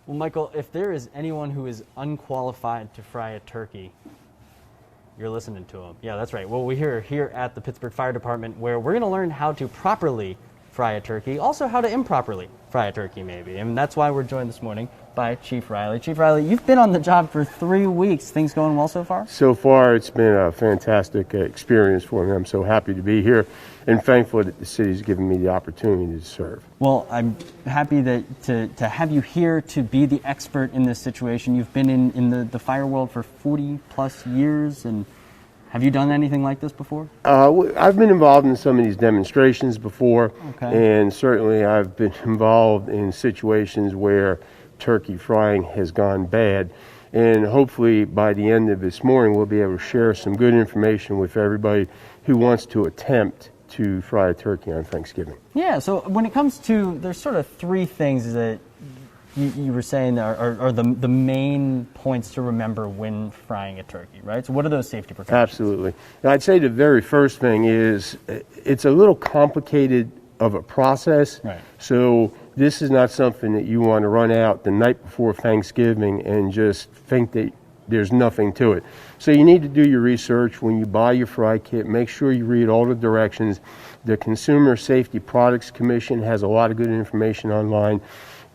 Well, Michael, if there is anyone who is unqualified to fry a turkey, you're listening to him. Yeah, that's right. Well, we're here at the Pittsburgh Fire Department where we're going to learn how to properly fry a turkey, also how to improperly fry a turkey maybe. And that's why we're joined this morning by Chief Riley. Chief Riley, you've been on the job for 3 weeks. Things going well so far? So far, it's been a fantastic experience for me. I'm so happy to be here and thankful that the city's given me the opportunity to serve. Well, I'm happy that to have you here to be the expert in this situation. You've been in the fire world for 40 plus years, and have you done anything like this before? I've been involved in some of these demonstrations before, and certainly I've been involved in situations where turkey frying has gone bad. And hopefully by the end of this morning, we'll be able to share some good information with everybody who wants to attempt to fry a turkey on Thanksgiving. Yeah, so when it comes to, there's sort of 3 things that you were saying are the main points to remember when frying a turkey, right? So what are those safety precautions? Absolutely. I'd say the very first thing is it's a little complicated of a process. Right. So this is not something that you want to run out the night before Thanksgiving and just think that there's nothing to it. So you need to do your research when you buy your fry kit. Make sure you read all the directions. The Consumer Safety Products Commission has a lot of good information online,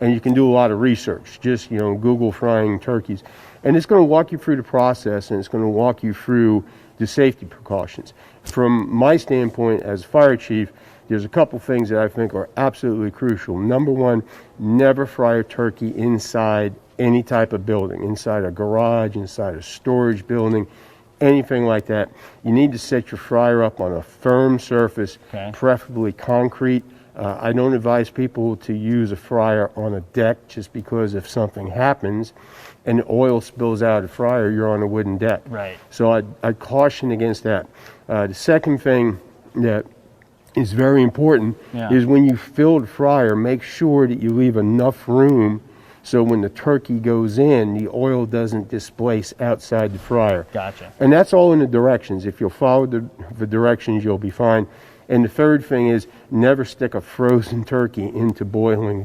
and you can do a lot of research. Just, Google frying turkeys. And it's going to walk you through the process, and it's going to walk you through the safety precautions. From my standpoint as fire chief, there's a couple things that I think are absolutely crucial. Number one, never fry a turkey inside any type of building, inside a garage, inside a storage building, anything like that. You need to set your fryer up on a firm surface, preferably concrete. I don't advise people to use a fryer on a deck just because if something happens and the oil spills out of the fryer, you're on a wooden deck. Right. So I'd caution against that. The second thing that is very important is when you fill the fryer, make sure that you leave enough room so when the turkey goes in, the oil doesn't displace outside the fryer. Gotcha. And that's all in the directions. If you'll follow the directions, you'll be fine. And the third thing is never stick a frozen turkey into boiling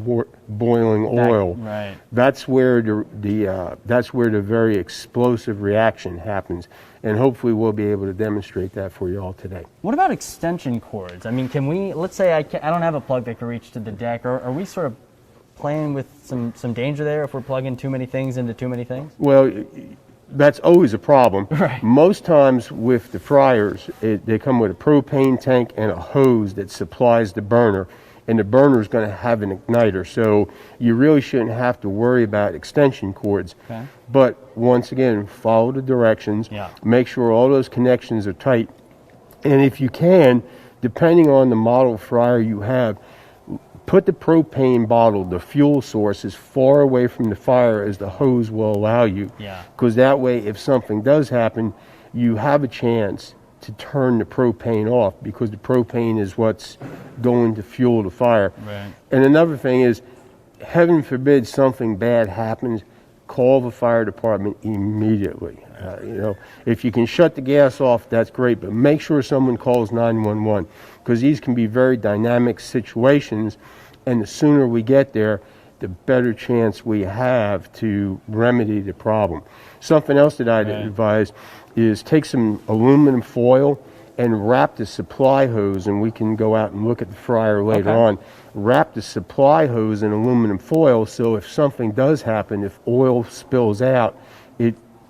oil. Right. That's where the very explosive reaction happens. And hopefully we'll be able to demonstrate that for you all today. What about extension cords? I mean, can we, let's say I don't have a plug that can reach to the deck, or are we sort of playing with some danger there if we're plugging too many things into too many things? Well, that's always a problem. Right. Most times with the fryers, they come with a propane tank and a hose that supplies the burner, and the burner is going to have an igniter, so you really shouldn't have to worry about extension cords. Okay. But once again, follow the directions, make sure all those connections are tight, and if you can, depending on the model fryer you have, put the propane bottle, the fuel source, as far away from the fire as the hose will allow you. Yeah. Because that way, if something does happen, you have a chance to turn the propane off, because the propane is what's going to fuel the fire. Right. And another thing is, heaven forbid something bad happens, call the fire department immediately. If you can shut the gas off, that's great, but make sure someone calls 911, because these can be very dynamic situations, and the sooner we get there, the better chance we have to remedy the problem. Something else that I'd advise is take some aluminum foil and wrap the supply hose, and we can go out and look at the fryer later on. Wrap the supply hose in aluminum foil, so if something does happen, if oil spills out,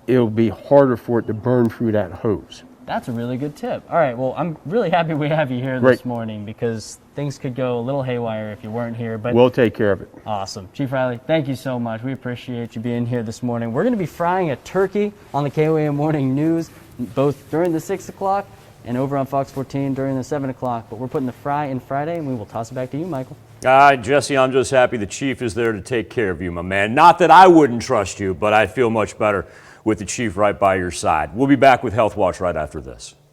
it'll be harder for it to burn through that hose. That's a really good tip. All right, well, I'm really happy we have you here this morning, because things could go a little haywire if you weren't here. But we'll take care of it. Awesome. Chief Riley, thank you so much. We appreciate you being here this morning. We're going to be frying a turkey on the KOAM Morning News, both during the 6 o'clock and over on Fox 14 during the 7 o'clock. But we're putting the fry in Friday, and we will toss it back to you, Michael. Jesse, I'm just happy the Chief is there to take care of you, my man. Not that I wouldn't trust you, but I feel much better with the Chief right by your side. We'll be back with Health Watch right after this.